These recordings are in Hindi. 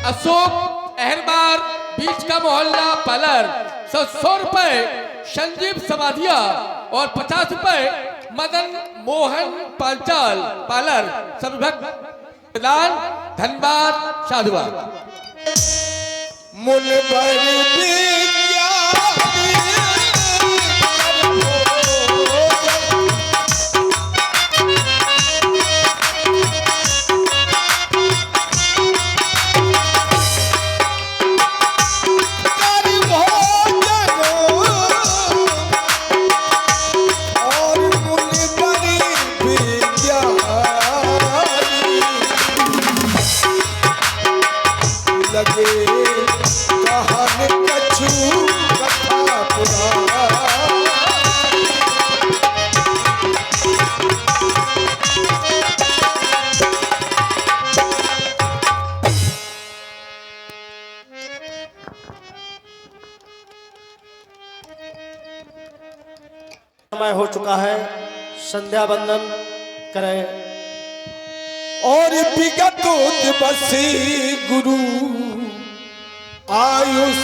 अशोक अहरबार बीच का मोहल्ला पालर 100 रुपए संजीव समाधिया और 50 रुपए मदन मोहन पांचाल पालर सभी धनबाद साधुवाद। समय हो चुका है, संध्या बंदन करें। और विगत बसी गुरु आयुष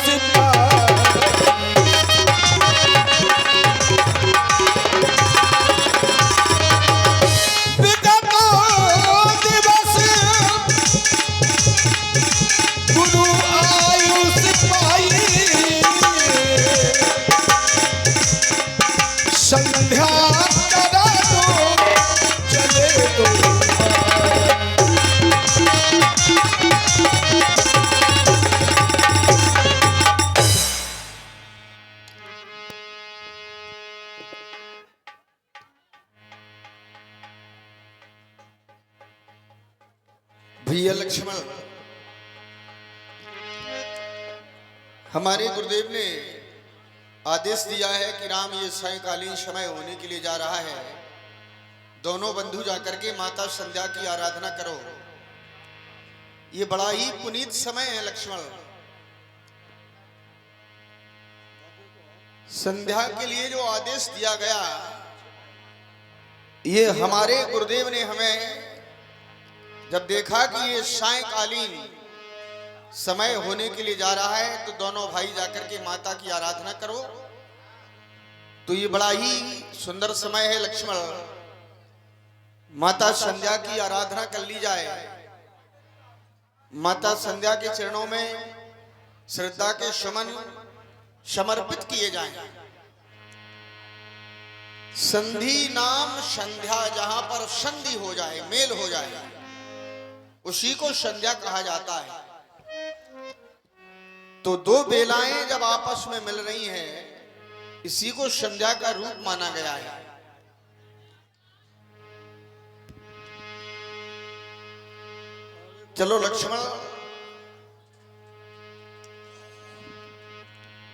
संध्या करा दो चले दो। भैया लक्ष्मण, हमारे गुरुदेव ने आदेश दिया है कि राम ये सायंकालीन समय होने के लिए जा रहा है, दोनों बंधु जाकर के माता संध्या की आराधना करो। ये बड़ा ही पुनीत समय है लक्ष्मण। संध्या के लिए जो आदेश दिया गया, ये हमारे गुरुदेव ने हमें जब देखा कि ये सायंकालीन समय होने के लिए जा रहा है, तो दोनों भाई जाकर के माता की आराधना करो। तो ये बड़ा ही सुंदर समय है लक्ष्मण। माता संध्या की आराधना कर ली जाए, माता संध्या के चरणों में श्रद्धा के सुमन समर्पित किए जाएं। संधि नाम संध्या, जहां पर संधि हो जाए, मेल हो जाए, उसी को संध्या कहा जाता है। तो दो बेलाएं जब आपस में मिल रही हैं, इसी को संध्या का रूप माना गया है। चलो लक्ष्मण,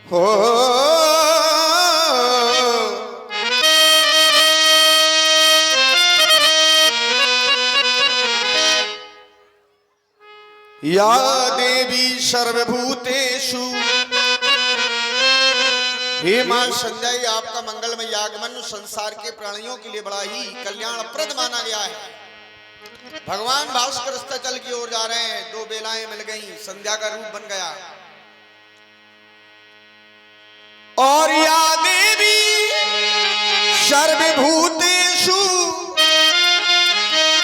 हो या देवी सर्वभूतेषु, हे मां संध्या, आपका मंगलमय आगमन संसार के प्राणियों के लिए बड़ा ही कल्याणप्रद माना गया है। भगवान भास्कर स्थल की ओर जा रहे हैं, दो बेलाएं मिल गई, संध्या का रूप बन गया। और या देवी सर्वभूतेषु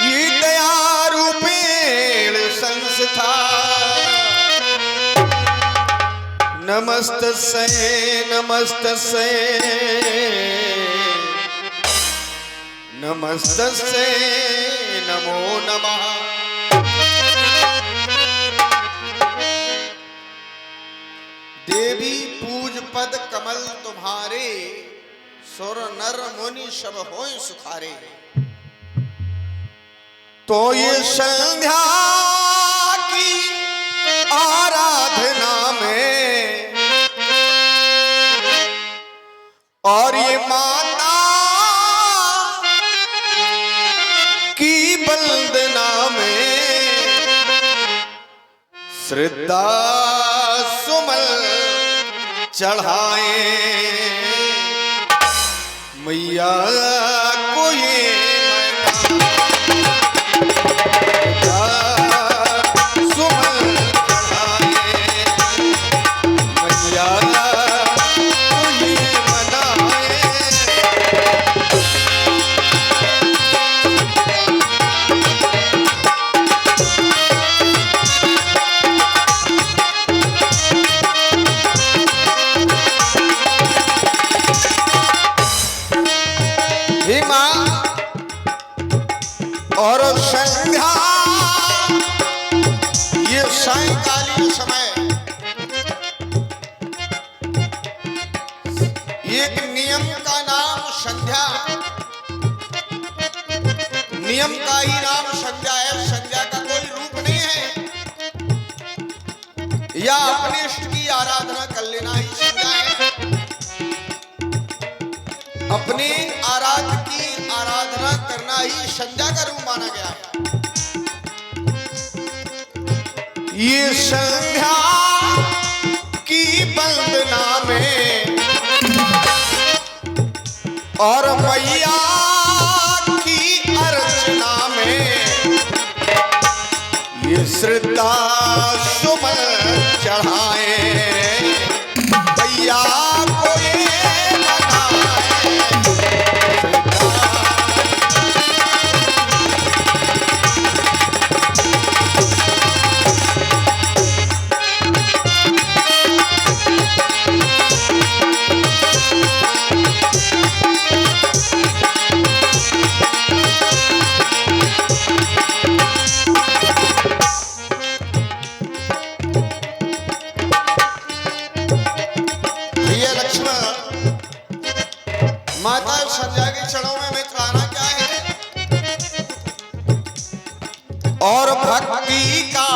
ये दया रूपेण संस्था, नमस्तस्यै नमस्तस्यै नमस्तस्यै नमो नमः। देवी पूज पद कमल तुम्हारे, सुर नर मुनि सब होय सुखारे। तो ये संध्या की आराधना में और ये माता की वंदना में श्रद्धा सुमन चढ़ाए मैया को। ये सुमन चढ़ाए प्यारा कोई मनाए। हे माँ और संध्या ये सायंकालीन समय एक नियम का नाम संध्या, नियम का ही नाम संध्या है। संध्या का कोई रूप नहीं है, या अपने इष्ट की आराधना कर लेना ही संध्या है। अपने आराध्य की आराधना करना ही संध्या का रूप माना गया है। ये संध्या की वंदना में और मैया की अर्चना में ये श्रद्धा सुमन चढ़ाए, मैया को ये मनाए। भैया लक्ष्मण, माता संध्या के चरणों में चढ़ाना क्या है? और भक्ति का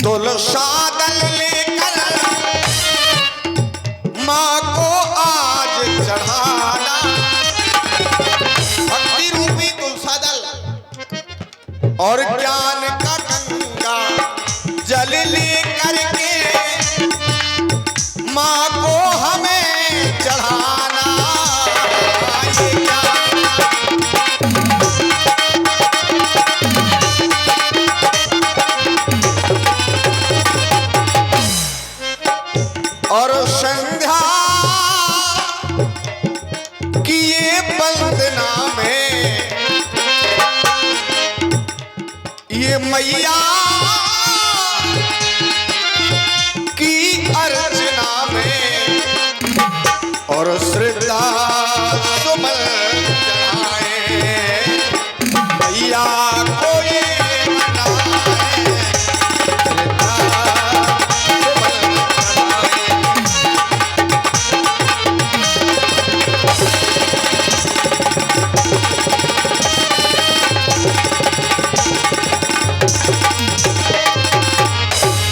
तुलसा दल लेकर माँ को आज चढ़ाना। भक्ति रूपी तुलसा दल और ज्ञान का गंगा जल लेकर के माँ को हमें चढ़ाना। ये ज्ञान और संध्या की ये वंदना में ये मैया की अर्चना में और श्रद्धा सुमन चढ़ाए, मैया को ये मनाए। श्रद्धा सुमन चढ़ाए।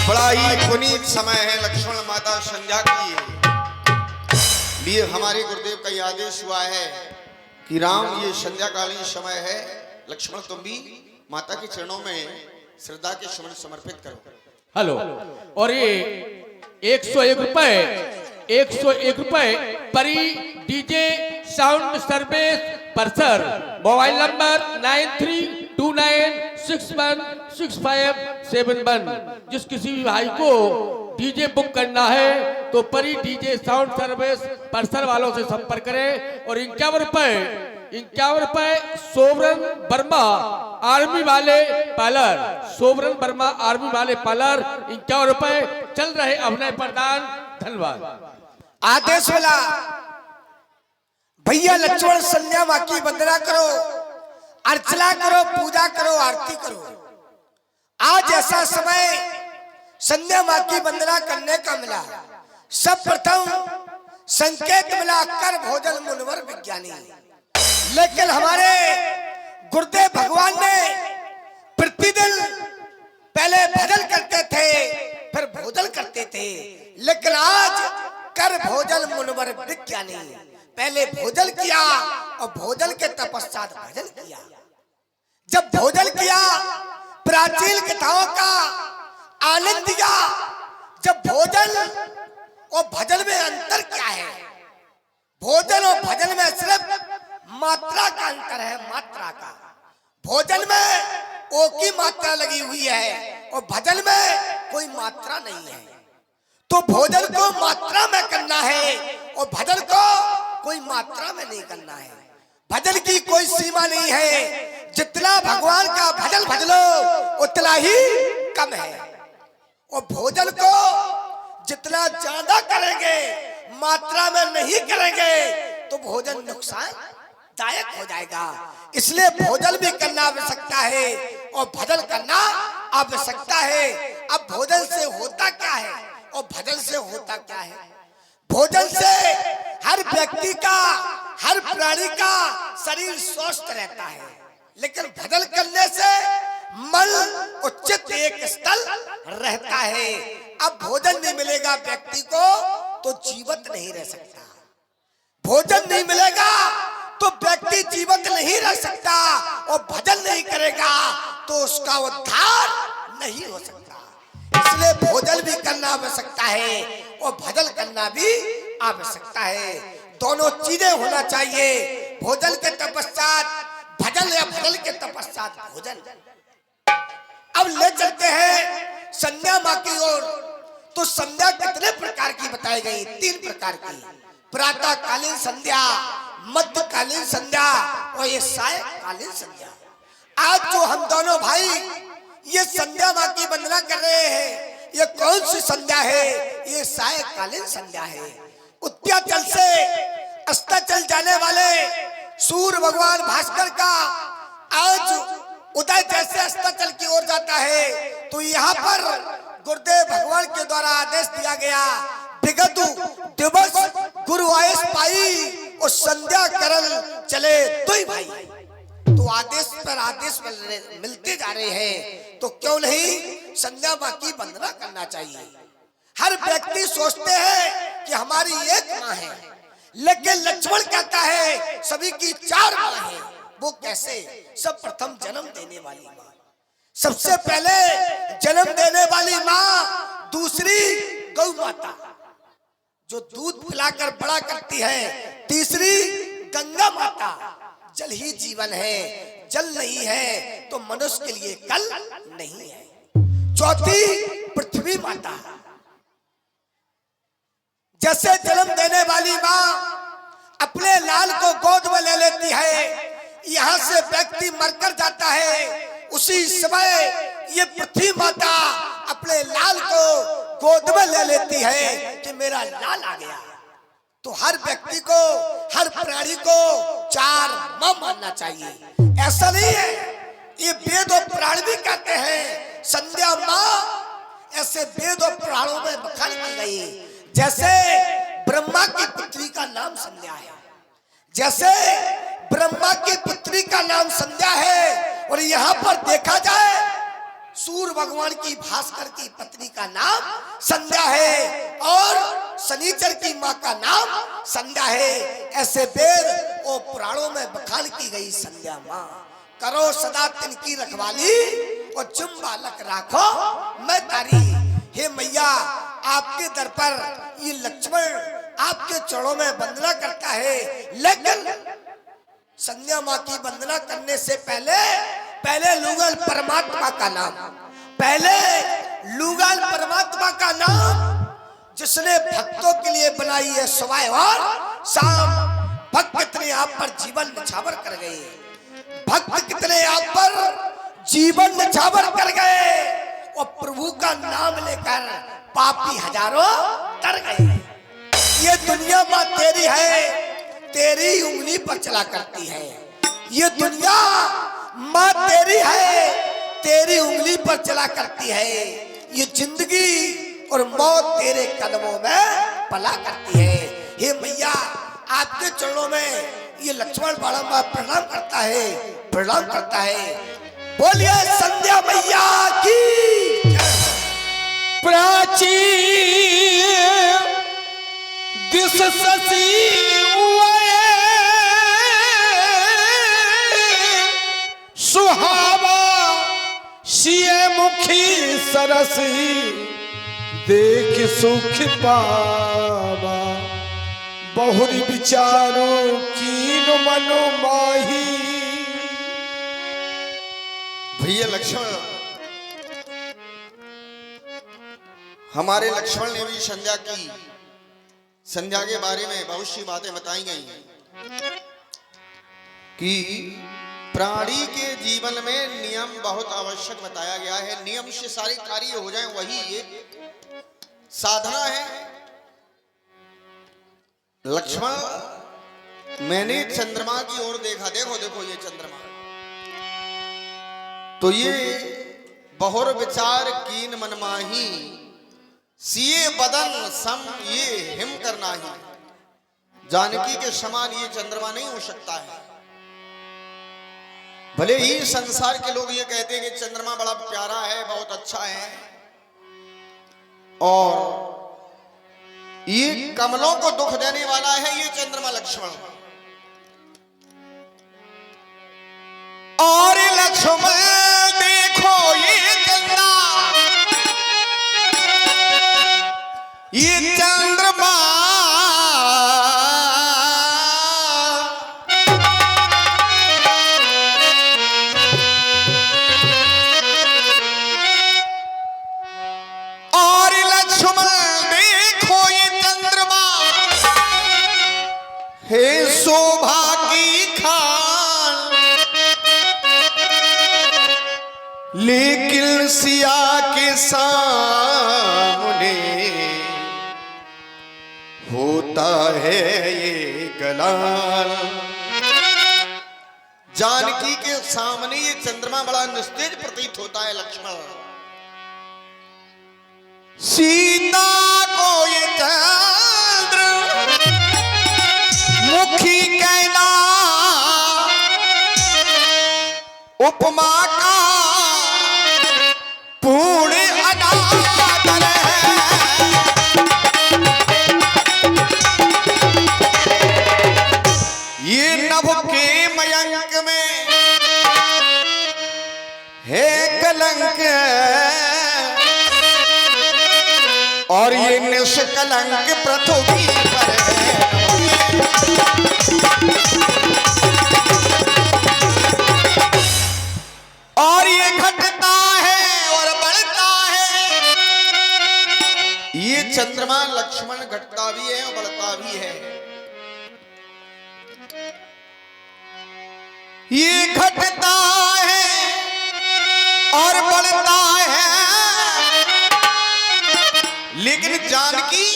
बड़ा ही पुनीत समय है लक्ष्मण माता संध्या की लिए हमारे गुरुदेव का यह आदेश हुआ है कि राम ये संध्याकालीन समय है, लक्ष्मण तुम भी माता के चरणों में श्रद्धा के सुमन समर्पित करो। हेलो, और ये 101 रुपए 101 रुपए परी डीजे साउंड सर्विस परसर, मोबाइल नंबर 9329616571। जिस किसी भी भाई को डीजे बुक करना है तो परी डीजे साउंड सर्विस परसर वालों से संपर्क करें। और 51 रुपए सोवरन वर्मा आर्मी वाले पार्लर, सोवरन वर्मा आर्मी वाले पार्लर 51 रुपए चल रहे अभिनय प्रदान। धन्यवाद। आदेश वाला भैया लक्ष्मण संध्या माँ की वंदना करो, अर्चना करो, पूजा करो, आरती करो। आज ऐसा समय संध्या माँ की वंदना करने का मिला। सब प्रथम संकेत मिला कर भोजन मुनवर विज्ञानी, लेकिन हमारे गुरुदेव भगवान ने प्रतिदिन पहले भजन करते थे फिर भोजन करते थे, लेकिन आज कर भोजन मुनवर विज्ञानी। पहले भोजन किया और भोजन के तपश्चात भजन किया। जब भोजन किया प्राचीन कथाओं का आनंद दिया। जब भोजन और भजन में अंतर क्या है? भोजन और भजन में सिर्फ मात्रा का अंतर है, मात्रा का। भोजन में ओ की मात्रा लगी हुई है और भजन में कोई मात्रा नहीं है। तो भोजन को मात्रा में करना है और भजन को कोई मात्रा में नहीं करना है। भजन की कोई सीमा नहीं है। जितना भगवान का भजन भज लो उतना ही कम है। और भोजन को जितना ज्यादा करेंगे, मात्रा में नहीं करेंगे, तो भोजन नुकसानदायक हो जाएगा। इसलिए भोजन भी करना आवश्यकता है और भजन करना आवश्यकता है। अब भोजन से होता क्या है और भजन से होता क्या है? भोजन से हर व्यक्ति का, हर प्राणी का शरीर स्वस्थ रहता है, लेकिन भजन करने से मन और चित्त एक स्थल रहता है। अब भोजन नहीं मिलेगा व्यक्ति को तो जीवित नहीं रह सकता। भोजन नहीं मिलेगा तो व्यक्ति जीवित नहीं रह सकता और भजन नहीं करेगा तो उसका उद्धार नहीं हो सकता। इसलिए भोजन भी करना आवश्यकता है और भजन करना भी आवश्यकता है। दोनों चीजें होना चाहिए। भोजन के तपश्चात भजन या भजन के तपश्चात भोजन। अब ले चलते हैं संध्या माँ की ओर। तो संध्या कितने प्रकार की बताई गई? 3 प्रकार की। प्रातः कालीन संध्या, मध्यकालीन संध्या और ये सायकालीन संध्या। आज जो हम दोनों भाई ये संध्या माँ की वंदना कर रहे हैं, ये कौन सी संध्या है? ये सायकालीन संध्या है। उद्याचल से अस्ताचल जाने वाले सूर्य भगवान भास्कर का आज उदय जैसे अस्ताचल की ओर जाता है, तो यहाँ पर गुरुदेव भगवान के द्वारा आदेश दिया गया, विगतु दिवस गुरु आयस पाई और संध्या करल चले दुई भाई। तो आदेश पर आदेश मिलते जा रहे हैं, तो क्यों नहीं संध्या माँ की वंदना करना चाहिए। हर व्यक्ति सोचते हैं कि हमारी एक माँ है, लेकिन लक्ष्मण कहता है सभी की 4 माँ है। वो कैसे? सब प्रथम जन्म देने वाली माँ, सबसे पहले जन्म देने वाली माँ, दूसरी गौ माता जो दूध पिलाकर बड़ा करती है, तीसरी गंगा माता, जल ही जीवन है, जल नहीं है तो मनुष्य के लिए कल नहीं है, चौथी पृथ्वी माता। जैसे जन्म देने वाली माँ अपने लाल को गोद में ले लेती है, यहाँ से व्यक्ति मरकर जाता है, उसी समय ये पृथ्वी माता अपने लाल को गोद में ले लेती है कि मेरा लाल आ गया। तो हर व्यक्ति को, हर प्राणी को 4 माँ मानना चाहिए। ऐसा नहीं है, ये वेद और पुराण भी कहते हैं संध्या माँ, ऐसे वेद और पुराणों में बखान की गई। जैसे ब्रह्मा की पुत्री का नाम संध्या है, जैसे ब्रह्मा की पुत्री का नाम संध्या है, और यहाँ पर देखा जाए सूर्य भगवान की भास्कर की पत्नी का नाम संध्या है और शनिचर की माँ का नाम संध्या है। ऐसे वेद और पुराणों में बखान की गई संध्या माँ। करो सदा तिनकी रखवाली और चुम बालक राखो मैं तारी। हे मैया, आपके दर पर ये लक्ष्मण आपके चरणों में वंदना करता है, लेकिन संध्या माँ की वंदना करने से पहले लूगल परमात्मा का नाम, पहले लूगल परमात्मा का नाम, जिसने भक्तों के लिए बनाई है सुबह और शाम। भक्त कितने आप पर जीवन निछावर कर गए, भक्त कितने आप पर जीवन निछावर कर गए, और प्रभु का नाम लेकर पापी हजारों तर गए। ये दुनिया माँ तेरी है, तेरी उंगली पर चला करती है। ये दुनिया माँ तेरी है, तेरी उंगली पर चला करती है। ये जिंदगी और मौत तेरे कदमों में पला करती है। हे मैया, आपके चरणों में ये लक्ष्मण बारंबार प्रणाम करता है, प्रणाम करता है। बोलिए संध्या मैया की। प्राची दिस ससी सुहावा सिए मुखी सरसी देख सुख पावा बहुरी विचारों कीन मनो माही। भैया लक्ष्मण हमारे लक्ष्मण ने भी संध्या की। संध्या के बारे में बहुत सी बातें बताई गई हैं कि प्राणी के जीवन में नियम बहुत आवश्यक बताया गया है। नियम से सारे कार्य हो जाएं, वही एक साधना है। लक्ष्मण, मैंने चंद्रमा की ओर देखा, देखो देखो ये चंद्रमा, तो ये बहुर विचार कीन मन माही, सिए बदन सम ये हिम करना ही। जानकी के समान ये चंद्रमा नहीं हो सकता है। भले ही संसार के लोग ये कहते हैं कि चंद्रमा बड़ा प्यारा है, बहुत अच्छा है, और ये कमलों को दुख देने वाला है ये चंद्रमा लक्ष्मण। और लक्ष्मण देखो ये चंद्रमा, ये चंद्रमा हे शोभा की खान, लेकिन सिया के सामने होता है ये गलाल। जानकी के सामने ये चंद्रमा बड़ा निस्तेज प्रतीत होता है लक्ष्मण। सीता को ये चंद्र मुखी कहना, उपमा का पूर्ण अनादर है। ये नभ के मयंक में है कलंक, और ये निष्कलंक पृथ्वी पर है। और ये घटता है और बढ़ता है। ये चंद्रमा लक्ष्मण घटता भी है और बढ़ता भी है। ये घटता है और बढ़ता है, लेकिन जानकी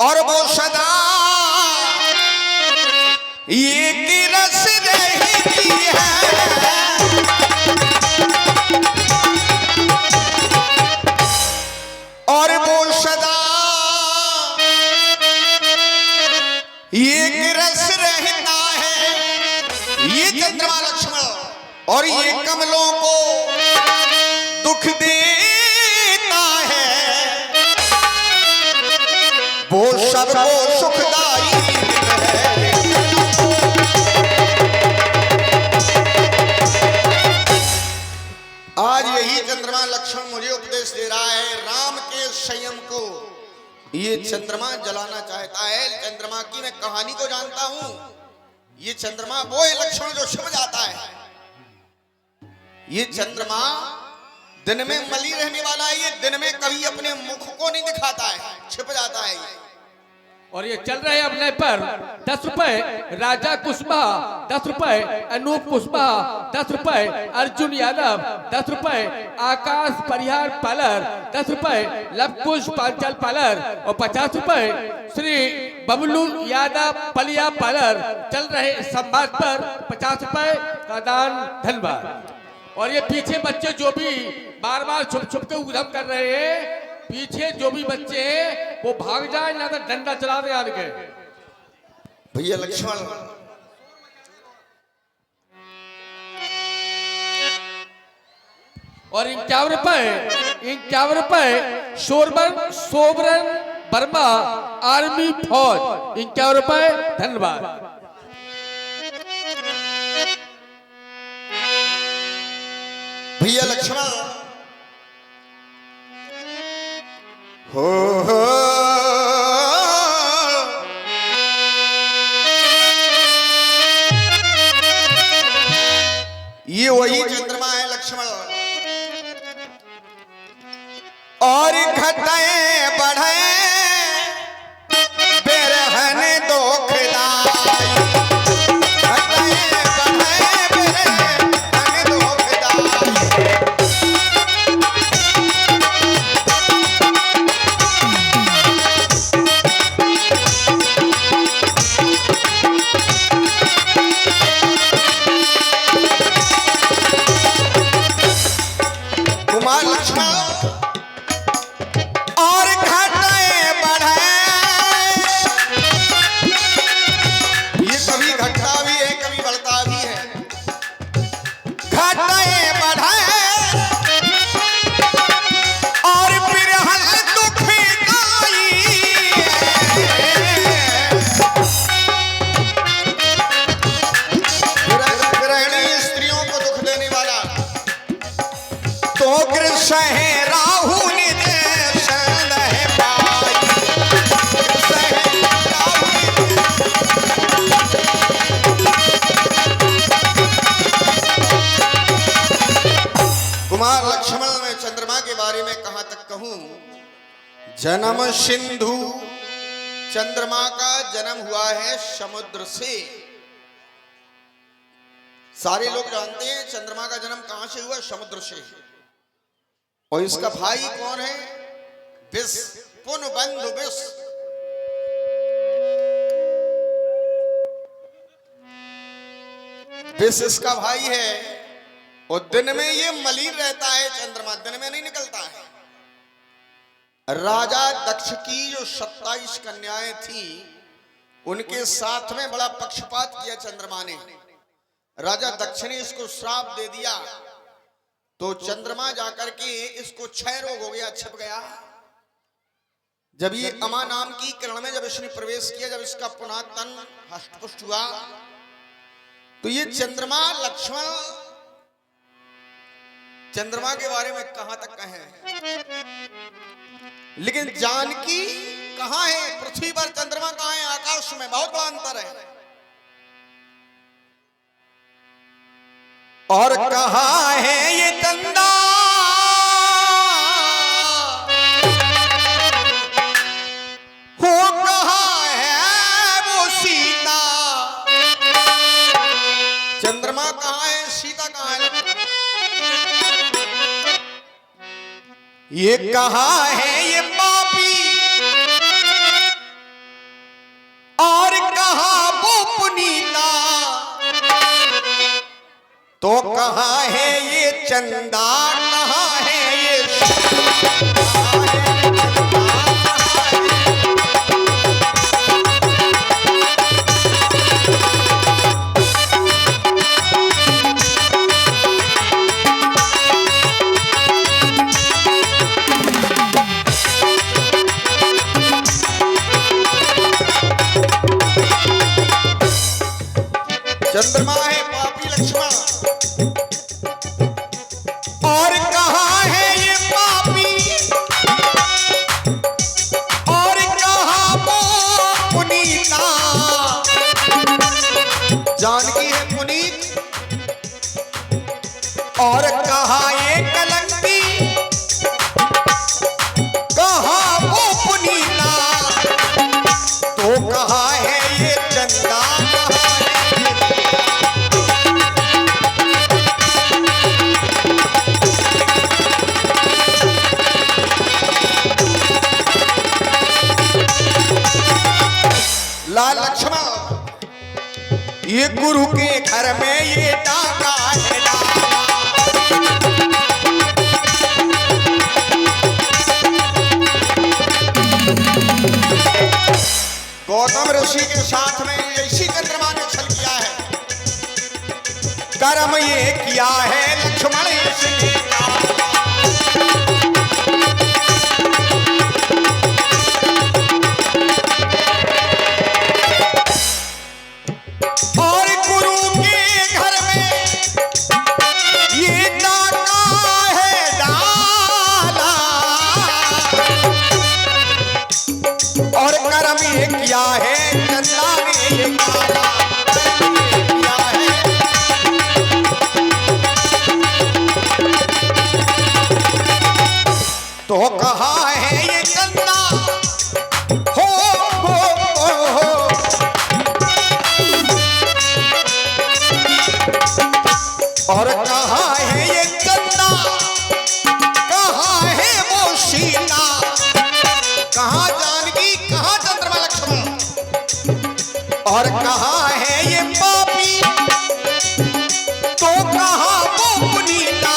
और वो सदा ये की रस रहती है। और वो सदा ये की रस रहता है। ये चंद्रमा लक्ष्मण और ये कमलों को दुख देता है, वो सबको सुखदाई है। आज यही चंद्रमा लक्ष्मण मुझे उपदेश दे रहा है। राम के संयम को ये चंद्रमा जलाना चाहता है। चंद्रमा की मैं कहानी को जानता हूं। ये चंद्रमा वो है लक्ष्मण जो छिप जाता है। ये चंद्रमा दिन में मली रहने वाला है। ये दिन में कभी अपने मुख को नहीं दिखाता है, छिप जाता है ये। और ये चल रहे अपने पर 10 रुपए राजा कुशवाहा, 10 रुपए अनूप कुशवाहा, 10 रुपए अर्जुन यादव, 10 रुपए आकाश परिहार पालर, 10 रुपए लवकुश पांचल पालर और 50 रुपए श्री बबलू यादव पलिया पालर। चल रहे संवाद पर 50 रुपए का दान, धन्यवाद। और ये पीछे बच्चे जो भी बार बार छुप छुप के उधम कर रहे हैं, पीछे जो भी बच्चे हैं वो भाग जाए, ना तो डंडा चला दे आगे। भैया लक्ष्मण और 51 रुपए सोबरन वर्मा आर्मी फौज, 51 रुपए, धन्यवाद। भैया लक्ष्मण हो ये वही चंद्रमा है लक्ष्मण। और घटा जन्म सिंधु, चंद्रमा का जन्म हुआ है समुद्र से। सारे लोग जानते हैं चंद्रमा का जन्म कहां से हुआ, समुद्र से। और इसका भाई कौन है, विष, पुन बंधु विष। विष इसका भाई है और दिन में ये मलिन रहता है, चंद्रमा दिन में नहीं निकलता है। राजा दक्ष की जो 27 कन्याएं थी, उनके साथ में बड़ा पक्षपात किया चंद्रमा ने। राजा दक्ष ने इसको श्राप दे दिया, तो चंद्रमा जाकर के इसको क्षय रोग हो गया, छिप गया। जब ये अमा नाम की किरण में जब इसने प्रवेश किया, जब इसका पुनः तन हष्टपुष्ट हुआ, तो ये चंद्रमा लक्ष्मण, चंद्रमा के बारे में कहां तक कहें, लेकिन जानकी कहां है, पृथ्वी पर, चंद्रमा कहां है, आकाश में, बहुत बड़ा अंतर है। और कहां है ये चंदा, हो कहां है वो सीता। चंद्रमा कहां है, सीता कहां है, ये कहां है ये पापी, और कहां वो पुनीता। तो कहां है ये चंदा, कहां है ये चंद्रमा है पापी लक्ष्मण, और कहां है ये पापी, और कहां वो पुनीता। जानकी है पुनीत, और कहां ये कलंकी, कहां वो पुनीता। तो कहां है ये चंदा, लाल लक्ष्मण, ये गुरु के घर में ये डाका है डाका। गौतम ऋषि के साथ में इसी चंद्रमा ने छल किया है, कर्म ये किया है लक्ष्मण इसने। किया है चंदा ने ये किया है, तो कहां है ये चंदा, हो और कहां है ये चंदा, कहां है वो सीता। कहां जानकी, कहां चंद्रमा लक्ष्मण, और कहां है ये पापी, तो कहां वो पुनीता।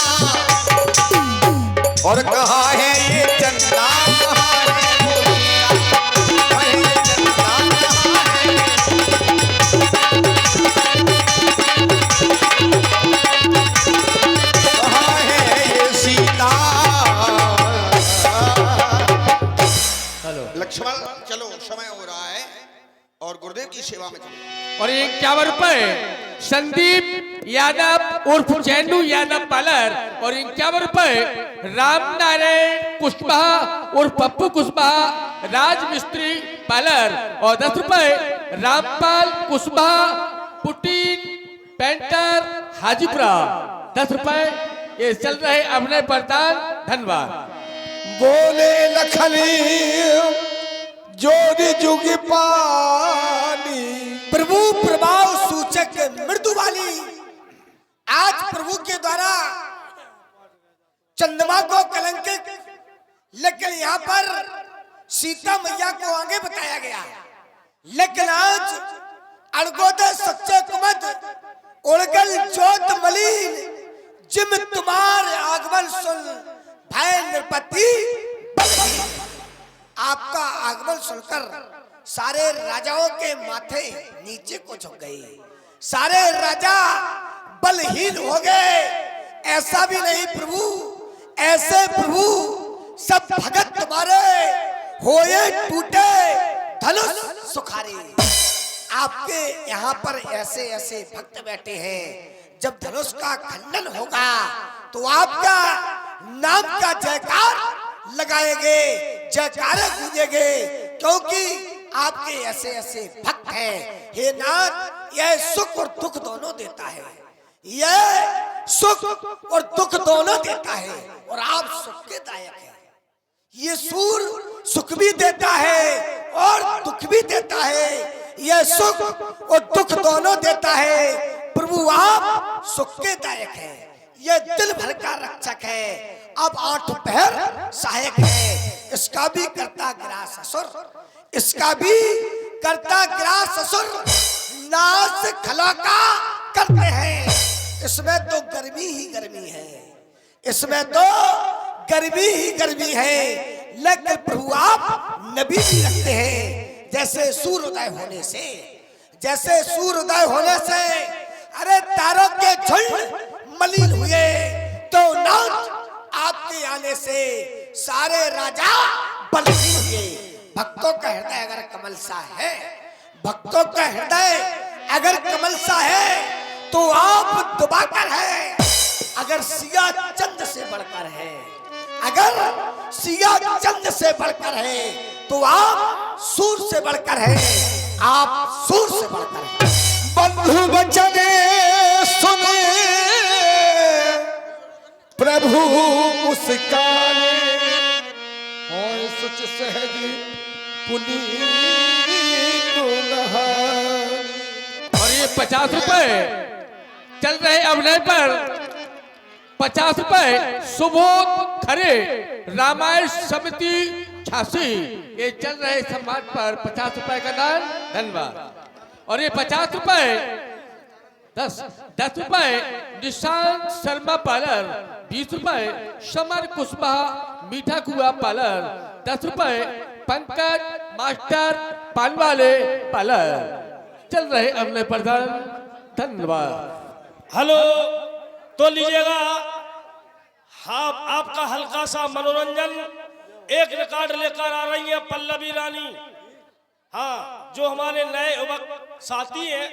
और कहां है ये चंदा, कहां है वो सीता। कहां है ये चंदा, कहां है ये सीता। लक्ष्मण चलो, समय हो रहा है और गुरुदेव की सेवा में चलो। और 51 रुपए संदीप यादव उर्फ चैंडू यादव पालर, और 51 रुपए राम नारायण कुशवाहा उर्फ पप्पू कुशवाहा राज मिस्त्री पालर, और 10 रुपए रामपाल कुशवाहा पुटीन पेंटर हाजीपुरा। 10 रुपए ये चल रहे अभिनय प्रदान। धन्यवाद। बोले लखनी जोड़ी जुगी पानी। प्रभु प्रभाव सूचक मृदु वाली आज प्रभु के द्वारा चंद्रमा को कलंकित, लेकिन यहाँ पर सीता मैया को आगे बताया गया। लेकिन आज अड़गोदे सच्चे कुमद उड़गल जोत मलिन, जिम तुम्हार आगमन सुन भय नृपति। आपका आगमन सुनकर सारे राजाओं के माथे नीचे को झुक गए, सारे राजा बलहीन हो गए। ऐसा भी नहीं प्रभु, ऐसे प्रभु सब भगत तुम्हारे होए टूटे धनुष सुखारे। आपके यहाँ पर ऐसे ऐसे भक्त बैठे हैं, जब धनुष का खंडन होगा तो आपका नाम का जयकार लगाएंगे, जयकारे गूंजेंगे, क्योंकि आपके ऐसे ऐसे भक्त हैं। हे नाथ, यह सुख और दुख दोनों देता है, यह सुख और दुख दोनों देता है, और आप सुख के दायक हैं। ये सूर सुख भी देता है और दुख भी देता है, यह सुख और दुख दोनों देता है। प्रभु आप सुख के दायक हैं, यह दिल भर का रक्षक है, अब आठ पहर सहायक है। इसका भी करता गिरा ससुर, इसका भी करता गिरा ससुर, नाश खलाका करते हैं। इसमें तो गर्मी ही गर्मी है, इसमें तो गर्मी ही गर्मी है। लेकिन प्रभु आप नबी भी रखते हैं, जैसे सूर्योदय होने से, जैसे सूर्योदय होने से अरे तारों के झुंड मलिन हुए, तो नाथ आपके आने से सारे राजा बलहीन हुए। भक्तों का हृदय अगर कमल सा है, भक्तों का हृदय अगर कमल सा है, तो आप दुबाकर है। अगर सिया चंद से बढ़कर है, अगर सिया चंद से बढ़कर है, तो आप सूर से बढ़कर है, आप सूर से बढ़कर है। बंधु बचने सुने प्रभु मुस्काने, और सुच सहजी पुनीत नहाने। और ये 50 रुपए चल रहे अभिनय पर, 50 रुपए सुबोध खरे रामायण समिति झांसी, ये चल रहे समाज पर 50 रुपए का दान, धन्यवाद। और ये 50 रुपए 10 रुपए निशांत शर्मा पार्लर, 20 रुपए समर कुशवाहा मीठा कुआ पार्लर, 10 रुपए पंकज मास्टर पानवाले पार्लर। चल रहे अगले प्रधान, धन्यवाद। हेलो, तो लीजिएगा हाँ, आपका हल्का सा मनोरंजन। एक रिकॉर्ड लेकर आ रही है पल्लवी रानी, हाँ, जो हमारे नए युवक साथी हैं